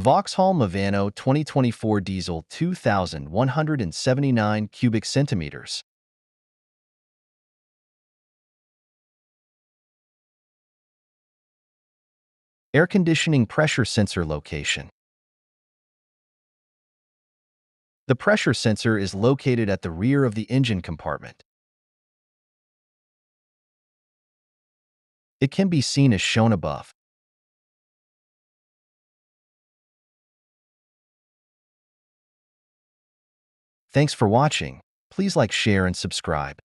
Vauxhall Movano 2024 diesel 2,179 cubic centimeters. Air conditioning pressure sensor location. The pressure sensor is located at the rear of the engine compartment. It can be seen as shown above. Thanks for watching. Please like, share, and subscribe.